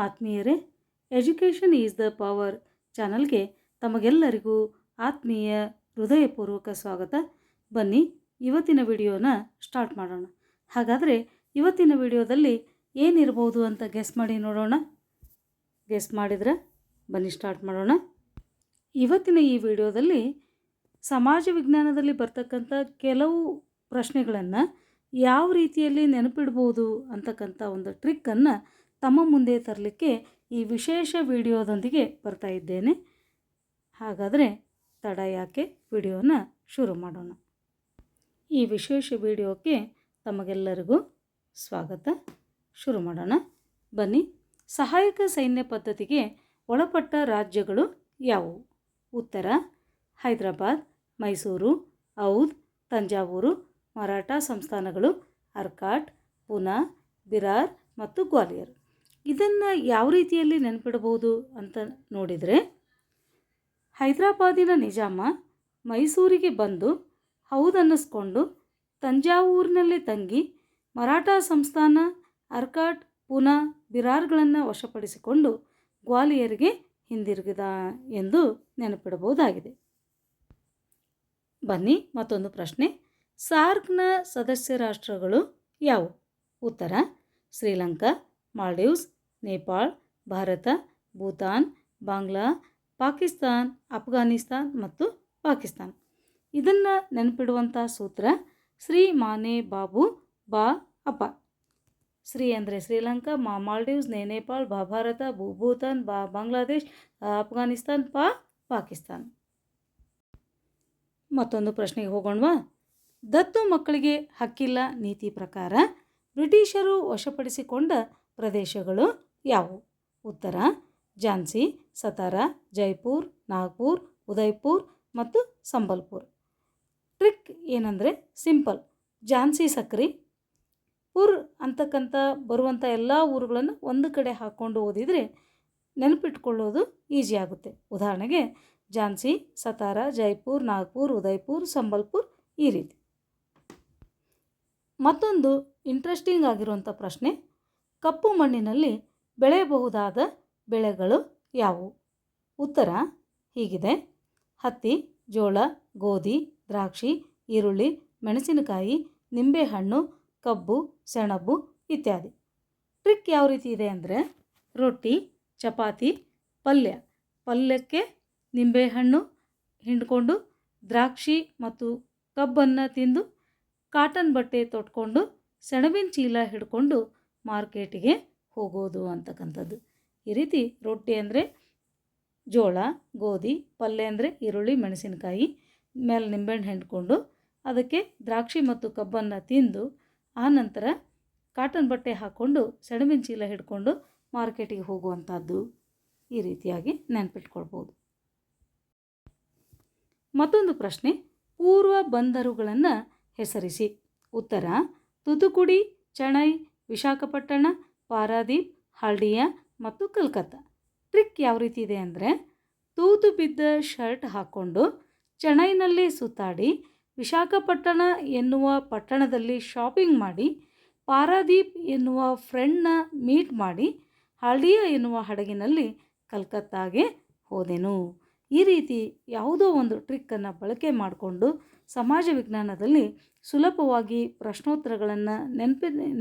ಆತ್ಮೀಯರೇ, education is the power ಚಾನಲ್ಗೆ ತಮಗೆಲ್ಲರಿಗೂ ಆತ್ಮೀಯ ಹೃದಯಪೂರ್ವಕ ಸ್ವಾಗತ. ಬನ್ನಿ ಇವತ್ತಿನ ವಿಡಿಯೋನ ಸ್ಟಾರ್ಟ್ ಮಾಡೋಣ. ಹಾಗಾದರೆ ಇವತ್ತಿನ ವಿಡಿಯೋದಲ್ಲಿ ಏನಿರ್ಬೋದು ಅಂತ ಗೆಸ್ ಮಾಡಿ ನೋಡೋಣ. ಗೆಸ್ ಮಾಡಿದರೆ ಬನ್ನಿ ಸ್ಟಾರ್ಟ್ ಮಾಡೋಣ. ಇವತ್ತಿನ ಈ ವಿಡಿಯೋದಲ್ಲಿ ಸಮಾಜ ವಿಜ್ಞಾನದಲ್ಲಿ ಬರ್ತಕ್ಕಂಥ ಕೆಲವು ಪ್ರಶ್ನೆಗಳನ್ನು ಯಾವ ರೀತಿಯಲ್ಲಿ ನೆನಪಿಡ್ಬೋದು ಅಂತಕ್ಕಂಥ ಒಂದು ಟ್ರಿಕ್ಕನ್ನು ತಮ್ಮ ಮುಂದೆ ತರಲಿಕ್ಕೆ ಈ ವಿಶೇಷ ವಿಡಿಯೋದೊಂದಿಗೆ ಬರ್ತಾ ಇದ್ದೇನೆ. ಹಾಗಾದರೆ ತಡ ಯಾಕೆ, ವಿಡಿಯೋನ ಶುರು ಮಾಡೋಣ. ಈ ವಿಶೇಷ ವಿಡಿಯೋಕ್ಕೆ ತಮಗೆಲ್ಲರಿಗೂ ಸ್ವಾಗತ. ಶುರು ಮಾಡೋಣ. ಬನ್ನಿ. ಸಹಾಯಕ ಸೈನ್ಯ ಪದ್ಧತಿಗೆ ಒಳಪಟ್ಟ ರಾಜ್ಯಗಳು ಯಾವುವು? ಉತ್ತರ: ಹೈದರಾಬಾದ್, ಮೈಸೂರು, ಔಧ್, ತಂಜಾವೂರು. ಮರಾಠ ಸಂಸ್ಥಾನಗಳು: ಅರ್ಕಾಟ್, ಪೂನಾ, ಬಿರಾರ್ ಮತ್ತು ಗ್ವಾಲಿಯರ್. ಇದನ್ನು ಯಾವ ರೀತಿಯಲ್ಲಿ ನೆನಪಿಡಬಹುದು ಅಂತ ನೋಡಿದರೆ, ಹೈದರಾಬಾದಿನ ನಿಜಾಮ ಮೈಸೂರಿಗೆ ಬಂದು ಔಧ್ ಅನ್ನಿಸ್ಕೊಂಡು ತಂಜಾವೂರಿನಲ್ಲಿ ತಂಗಿ ಮರಾಠ ಸಂಸ್ಥಾನ ಅರ್ಕಾಟ್, ಪೂನಾ, ಬಿರಾರ್ಗಳನ್ನು ವಶಪಡಿಸಿಕೊಂಡು ಗ್ವಾಲಿಯರ್ಗೆ ಹಿಂದಿರುಗಿದ ಎಂದು ನೆನಪಿಡಬಹುದಾಗಿದೆ. ಬನ್ನಿ ಮತ್ತೊಂದು ಪ್ರಶ್ನೆ. ಸಾರ್ಕ್ನ ಸದಸ್ಯ ರಾಷ್ಟ್ರಗಳು ಯಾವುವು? ಉತ್ತರ: ಶ್ರೀಲಂಕಾ, ಮಾಲ್ಡೀವ್ಸ್, ನೇಪಾಳ, ಭಾರತ, ಭೂತಾನ್, ಬಾಂಗ್ಲಾ, ಪಾಕಿಸ್ತಾನ್, ಅಫ್ಘಾನಿಸ್ತಾನ್ ಮತ್ತು ಪಾಕಿಸ್ತಾನ್. ಇದನ್ನು ನೆನಪಿಡುವಂಥ ಸೂತ್ರ: ಶ್ರೀ ಮಾನೆ ಬಾಬು ಬಾ ಅಪ. ಶ್ರೀ ಅಂದರೆ ಶ್ರೀಲಂಕಾ, ಮಾಲ್ಡೀವ್ಸ್, ನೇಪಾಳ, ಭಾರತ, ಭೂತಾನ್, ಬಾಂಗ್ಲಾದೇಶ್, ಅಫ್ಘಾನಿಸ್ತಾನ್, ಪಾಕಿಸ್ತಾನ್. ಮತ್ತೊಂದು ಪ್ರಶ್ನೆಗೆ ಹೋಗೋಣವಾ? ದತ್ತು ಮಕ್ಕಳಿಗೆ ಹಕ್ಕಿಲ್ಲ ನೀತಿ ಪ್ರಕಾರ ಬ್ರಿಟಿಷರು ವಶಪಡಿಸಿಕೊಂಡ ಪ್ರದೇಶಗಳು ಯಾವುವು? ಉತ್ತರ: ಝಾನ್ಸಿ, ಸತಾರಾ, ಜೈಪುರ್, ನಾಗ್ಪುರ್, ಉದಯ್ಪುರ್ ಮತ್ತು ಸಂಬಲ್ಪುರ್. ಟ್ರಿಕ್ ಏನಂದರೆ ಸಿಂಪಲ್. ಝಾನ್ಸಿ ಸಕ್ರಿ, ಪುರ್ ಅಂತಕ್ಕಂಥ ಬರುವಂಥ ಎಲ್ಲ ಊರುಗಳನ್ನು ಒಂದು ಕಡೆ ಹಾಕ್ಕೊಂಡು ಓದಿದರೆ ನೆನಪಿಟ್ಕೊಳ್ಳೋದು ಈಸಿ ಆಗುತ್ತೆ. ಉದಾಹರಣೆಗೆ ಝಾನ್ಸಿ, ಸತಾರಾ, ಜೈಪುರ್, ನಾಗ್ಪುರ್, ಉದಯ್ಪುರ್, ಸಂಬಲ್ಪುರ್, ಈ ರೀತಿ. ಮತ್ತೊಂದು ಇಂಟ್ರೆಸ್ಟಿಂಗ್ ಆಗಿರುವಂಥ ಪ್ರಶ್ನೆ: ಕಪ್ಪು ಮಣ್ಣಿನಲ್ಲಿ ಬೆಳೆಯಬಹುದಾದ ಬೆಳೆಗಳು ಯಾವುವು? ಉತ್ತರ ಹೀಗಿದೆ: ಹತ್ತಿ, ಜೋಳ, ಗೋಧಿ, ದ್ರಾಕ್ಷಿ, ಈರುಳ್ಳಿ, ಮೆಣಸಿನಕಾಯಿ, ನಿಂಬೆಹಣ್ಣು, ಕಬ್ಬು, ಸೆಣಬು ಇತ್ಯಾದಿ. ಟ್ರಿಕ್ ಯಾವ ರೀತಿ ಇದೆ ಅಂದರೆ, ರೊಟ್ಟಿ, ಚಪಾತಿ, ಪಲ್ಯಕ್ಕೆ ನಿಂಬೆಹಣ್ಣು ಹಿಂಡ್ಕೊಂಡು ದ್ರಾಕ್ಷಿ ಮತ್ತು ಕಬ್ಬನ್ನು ತಿಂದು ಕಾಟನ್ ಬಟ್ಟೆ ತೊಟ್ಕೊಂಡು ಸೆಣಬಿನ ಚೀಲ ಹಿಡ್ಕೊಂಡು ಮಾರ್ಕೆಟಿಗೆ ಹೋಗೋದು ಅಂತಕ್ಕಂಥದ್ದು. ಈ ರೀತಿ ರೊಟ್ಟಿ ಅಂದರೆ ಜೋಳ, ಗೋಧಿ, ಪಲ್ಯ ಅಂದರೆ ಈರುಳ್ಳಿ, ಮೆಣಸಿನಕಾಯಿ, ಮೇಲೆ ನಿಂಬೆಹಣ್ಣು ಹಿಂಡ್ಕೊಂಡು ಅದಕ್ಕೆ ದ್ರಾಕ್ಷಿ ಮತ್ತು ಕಬ್ಬನ್ನು ತಿಂದು ಆನಂತರ ಕಾಟನ್ ಬಟ್ಟೆ ಹಾಕ್ಕೊಂಡು ಸೆಣಬಿನ ಚೀಲ ಹಿಡ್ಕೊಂಡು ಮಾರ್ಕೆಟಿಗೆ ಹೋಗುವಂಥದ್ದು. ಈ ರೀತಿಯಾಗಿ ನೆನಪಿಟ್ಕೊಳ್ಬೋದು. ಮತ್ತೊಂದು ಪ್ರಶ್ನೆ: ಪೂರ್ವ ಬಂದರುಗಳನ್ನು ಹೆಸರಿಸಿ. ಉತ್ತರ: ತೂತುಕುಡಿ, ಚೆನ್ನೈ, ವಿಶಾಖಪಟ್ಟಣ, ಪಾರಾದೀಪ್, ಹಾಲ್ಡಿಯಾ ಮತ್ತು ಕಲ್ಕತ್ತಾ. ಟ್ರಿಕ್ ಯಾವ ರೀತಿ ಇದೆ ಅಂದರೆ, ತೂತು ಬಿದ್ದ ಶರ್ಟ್ ಹಾಕ್ಕೊಂಡು ಚೆನ್ನೈನಲ್ಲಿ ಸುತ್ತಾಡಿ, ವಿಶಾಖಪಟ್ಟಣ ಎನ್ನುವ ಪಟ್ಟಣದಲ್ಲಿ ಶಾಪಿಂಗ್ ಮಾಡಿ, ಪಾರಾದೀಪ್ ಎನ್ನುವ ಫ್ರೆಂಡ್ನ ಮೀಟ್ ಮಾಡಿ, ಹಾಲ್ಡಿಯಾ ಎನ್ನುವ ಹಡಗಿನಲ್ಲಿ ಕಲ್ಕತ್ತಾಗೆ ಹೋದೆನು. ಈ ರೀತಿ ಯಾವುದೋ ಒಂದು ಟ್ರಿಕ್ಕನ್ನು ಬಳಕೆ ಮಾಡಿಕೊಂಡು ಸಮಾಜ ವಿಜ್ಞಾನದಲ್ಲಿ ಸುಲಭವಾಗಿ ಪ್ರಶ್ನೋತ್ತರಗಳನ್ನು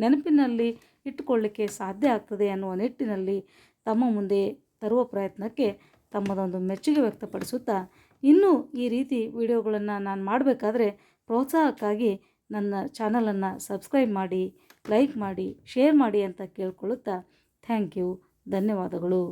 ನೆನಪಿನಲ್ಲಿ ಇಟ್ಟುಕೊಳ್ಳಿಕ್ಕೆ ಸಾಧ್ಯ ಆಗ್ತದೆ ಅನ್ನುವ ನಿಟ್ಟಿನಲ್ಲಿ ತಮ್ಮ ಮುಂದೆ ತರುವ ಪ್ರಯತ್ನಕ್ಕೆ ತಮ್ಮದೊಂದು ಮೆಚ್ಚುಗೆ ವ್ಯಕ್ತಪಡಿಸುತ್ತಾ, ಇನ್ನೂ ಈ ರೀತಿ ವಿಡಿಯೋಗಳನ್ನು ನಾನು ಮಾಡಬೇಕಾದ್ರೆ ಪ್ರೋತ್ಸಾಹಕ್ಕಾಗಿ ನನ್ನ ಚಾನಲನ್ನು ಸಬ್ಸ್ಕ್ರೈಬ್ ಮಾಡಿ, ಲೈಕ್ ಮಾಡಿ, ಶೇರ್ ಮಾಡಿ ಅಂತ ಕೇಳ್ಕೊಳ್ಳುತ್ತಾ ಥ್ಯಾಂಕ್ ಯು. ಧನ್ಯವಾದಗಳು.